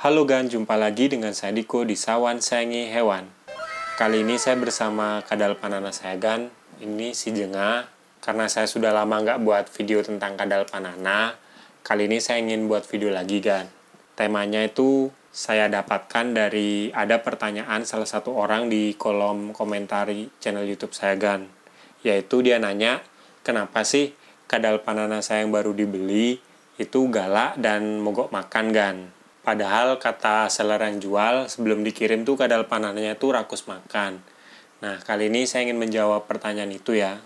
Halo Gan, jumpa lagi dengan saya Diko di Sawan Sayangi Hewan. Kali ini saya bersama kadal panana saya Gan, ini si Jenga. Karena saya sudah lama nggak buat video tentang kadal panana, kali ini saya ingin buat video lagi Gan. Temanya itu saya dapatkan dari ada pertanyaan salah satu orang di kolom komentar channel YouTube saya Gan. Yaitu dia nanya, kenapa sih kadal panana saya yang baru dibeli itu galak dan mogok makan Gan. Padahal kata seller yang jual sebelum dikirim tuh kadal panananya tuh rakus makan. Nah, kali ini saya ingin menjawab pertanyaan itu ya.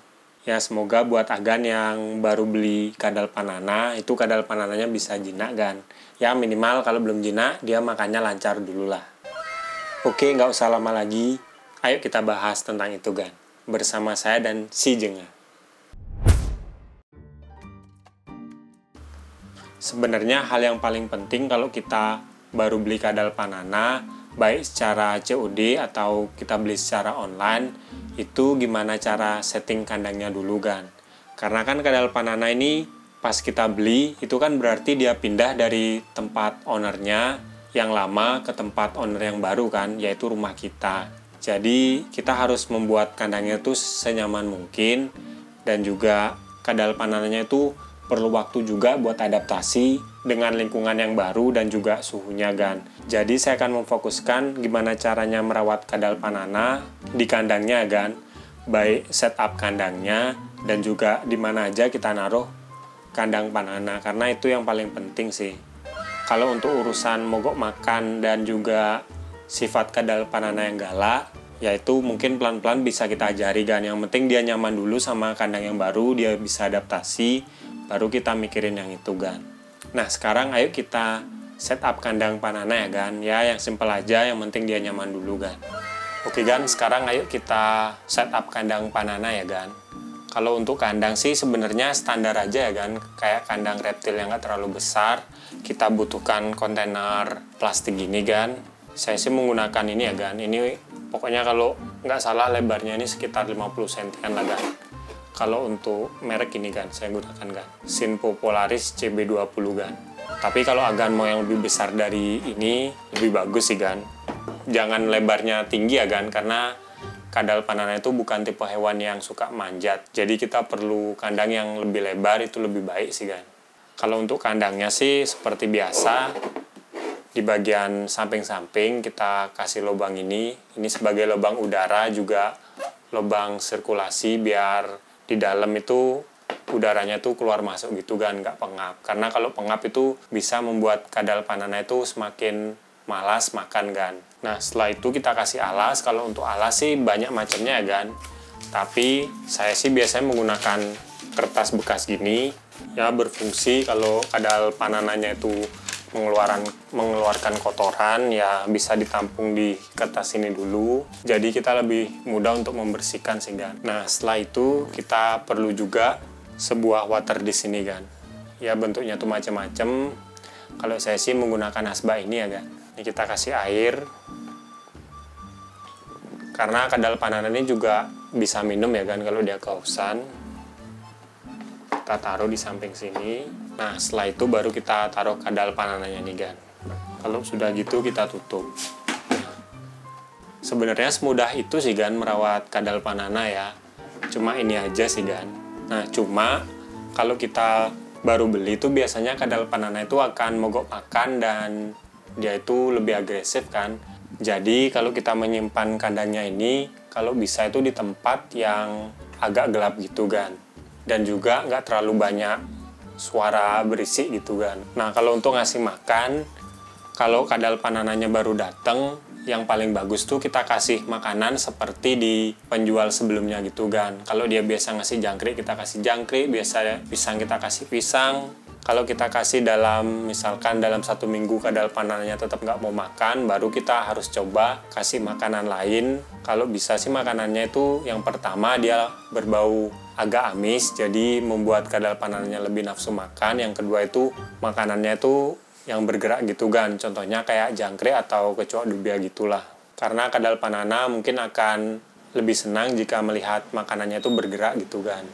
Ya, semoga buat Agan yang baru beli kadal panana, itu kadal panananya bisa jinak Gan. Ya, minimal kalau belum jinak, dia makannya lancar dulu lah. Oke, nggak usah lama lagi. Ayo kita bahas tentang itu Gan. Bersama saya dan si Jenga. Sebenarnya hal yang paling penting kalau kita baru beli kadal panana, baik secara COD atau kita beli secara online, itu gimana cara setting kandangnya dulu Gan. Karena kan kadal panana ini pas kita beli, itu kan berarti dia pindah dari tempat ownernya yang lama ke tempat owner yang baru kan, yaitu rumah kita. Jadi kita harus membuat kandangnya itu senyaman mungkin, dan juga kadal panananya itu perlu waktu juga buat adaptasi dengan lingkungan yang baru dan juga suhunya Gan. Jadi saya akan memfokuskan gimana caranya merawat kadal panana di kandangnya Gan. Baik setup kandangnya dan juga di mana aja kita naruh kandang panana, karena itu yang paling penting sih. Kalau untuk urusan mogok makan dan juga sifat kadal panana yang galak, yaitu mungkin pelan-pelan bisa kita ajari Gan. Yang penting dia nyaman dulu sama kandang yang baru, dia bisa adaptasi, baru kita mikirin yang itu Gan. Nah sekarang ayo kita setup kandang panana ya Gan. Ya yang simple aja, yang penting dia nyaman dulu Gan. Oke Gan, sekarang ayo kita setup kandang panana ya Gan. Kalau untuk kandang sih sebenarnya standar aja ya Gan. Kayak kandang reptil yang gak terlalu besar. Kita butuhkan kontainer plastik gini Gan. Saya sih menggunakan ini ya Gan. Ini pokoknya kalau nggak salah lebarnya ini sekitar 50 cm lah Gan. Kalau untuk merek ini Gan, saya gunakan Gan. Sinpo Polaris CB20 Gan. Tapi kalau Agan mau yang lebih besar dari ini, lebih bagus sih Gan. Jangan lebarnya tinggi ya Gan, karena kadal panana itu bukan tipe hewan yang suka manjat. Jadi kita perlu kandang yang lebih lebar, itu lebih baik sih Gan. Kalau untuk kandangnya sih seperti biasa, di bagian samping-samping kita kasih lubang ini. Ini sebagai lubang udara, juga lubang sirkulasi biar di dalam itu udaranya tuh keluar masuk gitu Gan, nggak pengap. Karena kalau pengap itu bisa membuat kadal panana itu semakin malas makan Gan. Nah setelah itu kita kasih alas. Kalau untuk alas sih banyak macamnya ya Gan. Tapi saya sih biasanya menggunakan kertas bekas gini. Ya berfungsi kalau kadal panananya itu mengeluarkan kotoran, ya bisa ditampung di kertas ini dulu. Jadi kita lebih mudah untuk membersihkan sih Gan. Nah setelah itu kita perlu juga sebuah water dish ini Gan. Ya bentuknya tuh macam-macam. Kalau saya sih menggunakan asbak ini ya Gan. Ini kita kasih air. Karena kadal panana ini juga bisa minum ya Gan kalau dia kehausan. Kita taruh di samping sini. Nah setelah itu baru kita taruh kadal panananya nih Gan. Kalau sudah gitu kita tutup. Sebenarnya semudah itu sih Gan merawat kadal panana ya. Cuma ini aja sih Gan. Nah cuma kalau kita baru beli itu biasanya kadal panana itu akan mogok makan dan dia itu lebih agresif kan. Jadi kalau kita menyimpan kandangnya ini, kalau bisa itu di tempat yang agak gelap gitu Gan. Dan juga nggak terlalu banyak suara berisik gitu kan. Nah kalau untuk ngasih makan, kalau kadal panananya baru datang, yang paling bagus tuh kita kasih makanan seperti di penjual sebelumnya gitu kan. Kalau dia biasa ngasih jangkrik, kita kasih jangkrik. Biasa pisang, kita kasih pisang. Kalau kita kasih misalkan dalam 1 minggu kadal panananya tetap nggak mau makan, baru kita harus coba kasih makanan lain. Kalau bisa sih makanannya itu yang pertama dia berbau agak amis, jadi membuat kadal panananya lebih nafsu makan. Yang kedua itu makanannya itu yang bergerak gitu Gan. Contohnya kayak jangkrik atau kecoak dubia gitulah. Karena kadal panana mungkin akan lebih senang jika melihat makanannya itu bergerak gitu Gan.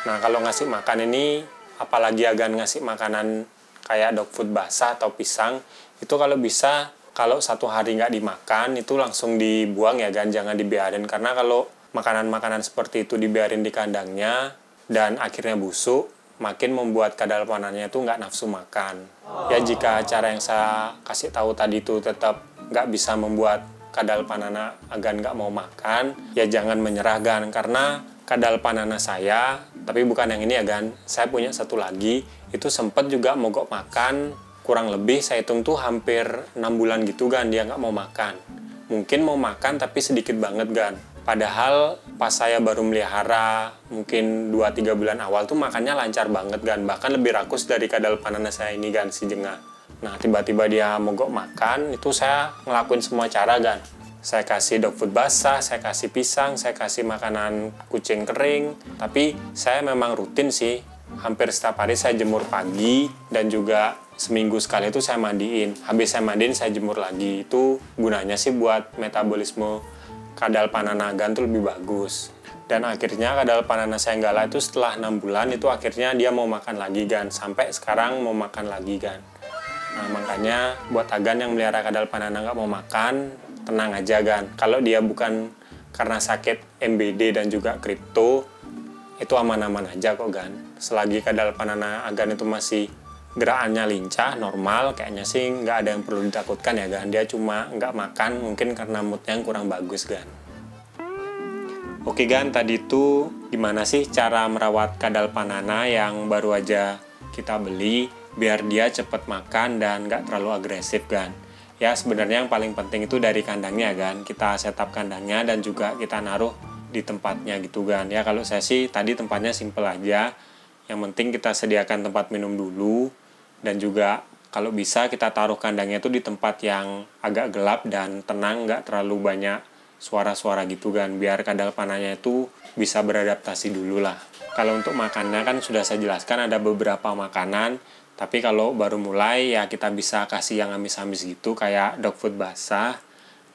Nah kalau ngasih makan ini, apalagi Agan ngasih makanan kayak dog food basah atau pisang, itu kalau bisa, kalau 1 hari nggak dimakan itu langsung dibuang ya kan, jangan dibiarin. Karena kalau makanan-makanan seperti itu dibiarin di kandangnya dan akhirnya busuk, makin membuat kadal panananya itu nggak nafsu makan. Ya jika cara yang saya kasih tahu tadi itu tetap nggak bisa membuat kadal panana agan nggak mau makan, ya jangan menyerah gan. Karena kadal panana saya, tapi bukan yang ini ya gan, saya punya satu lagi, itu sempat juga mogok makan, kurang lebih saya hitung tuh hampir 6 bulan gitu gan, dia nggak mau makan. Mungkin mau makan tapi sedikit banget gan. Padahal pas saya baru melihara mungkin 2-3 bulan awal tuh makannya lancar banget gan. Bahkan lebih rakus dari kadal panana saya ini gan, si Jengah. Nah tiba-tiba dia mogok makan, itu saya ngelakuin semua cara gan. Saya kasih dog food basah, saya kasih pisang, saya kasih makanan kucing kering. Tapi saya memang rutin sih. Hampir setiap hari saya jemur pagi dan juga seminggu sekali itu saya mandiin. Habis saya mandiin saya jemur lagi. Itu gunanya sih buat metabolisme kadal panana agan tuh lebih bagus. Dan akhirnya kadal panana saya Senggala itu setelah 6 bulan itu akhirnya dia mau makan lagi gan. Sampai sekarang mau makan lagi gan. Nah makanya buat agan yang melihara kadal panana nggak mau makan, tenang aja gan. Kalau dia bukan karena sakit MBD dan juga kripto, itu aman-aman aja kok gan. Selagi kadal panana agan itu masih gerakannya lincah, normal, kayaknya sih nggak ada yang perlu ditakutkan ya gan. Dia cuma nggak makan mungkin karena moodnya yang kurang bagus gan. Oke gan, tadi itu gimana sih cara merawat kadal panana yang baru aja kita beli biar dia cepet makan dan nggak terlalu agresif gan. Ya sebenarnya yang paling penting itu dari kandangnya gan. Kita setup kandangnya dan juga kita naruh di tempatnya gitu gan. Ya kalau saya sih tadi tempatnya simple aja. Yang penting kita sediakan tempat minum dulu. Dan juga kalau bisa kita taruh kandangnya itu di tempat yang agak gelap dan tenang, nggak terlalu banyak suara-suara gitu kan, biar kadal pananya itu bisa beradaptasi dulu lah. Kalau untuk makannya kan sudah saya jelaskan ada beberapa makanan, tapi kalau baru mulai ya kita bisa kasih yang amis-amis gitu kayak dog food basah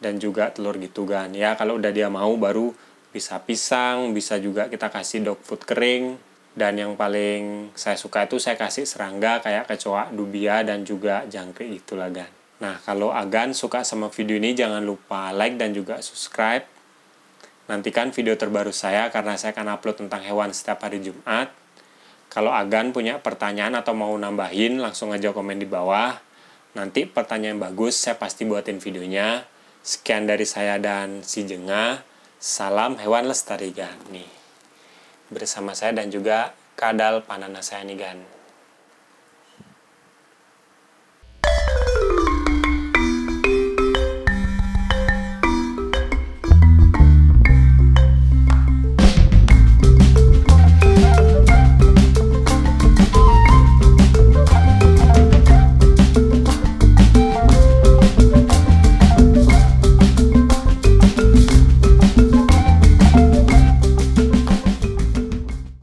dan juga telur gitu kan. Ya kalau udah dia mau baru bisa pisang, bisa juga kita kasih dog food kering. Dan yang paling saya suka itu saya kasih serangga kayak kecoa, dubia, dan juga jangkrik itulah gan. Nah kalau agan suka sama video ini jangan lupa like dan juga subscribe. Nantikan video terbaru saya karena saya akan upload tentang hewan setiap hari Jumat. Kalau agan punya pertanyaan atau mau nambahin langsung aja komen di bawah. Nanti pertanyaan bagus saya pasti buatin videonya. Sekian dari saya dan si Jengah. Salam hewan lestari gan nih. Bersama saya dan juga kadal panana saya nih gan.